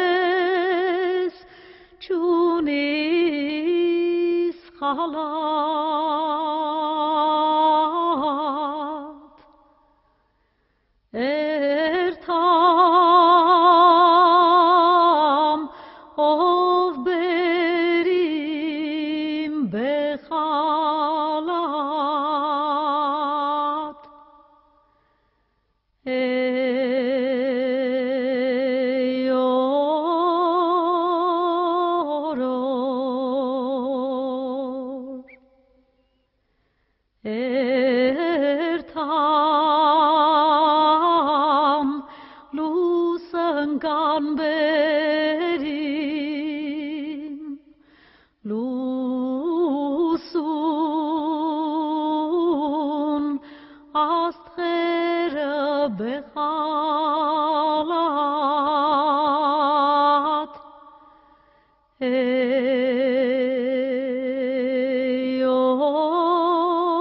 آغوارس چونیز خلات ارتام of بریم به خالات ای auror ertam lusengan berim lusun astghere بخالات ای auror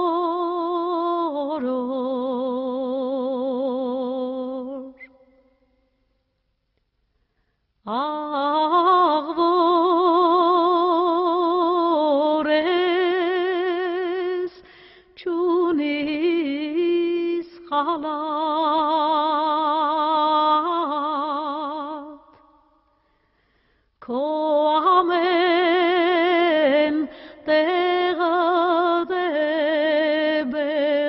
آغوارس چونیز خلات کوامن تغده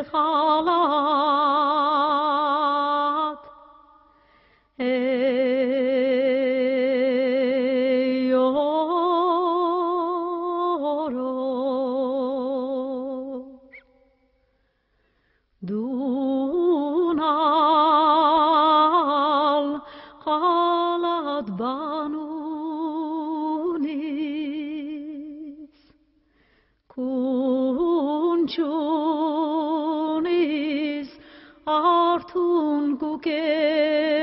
بخالات ای auror دونال قالت بانونیز کنچونیز آرتون گوگه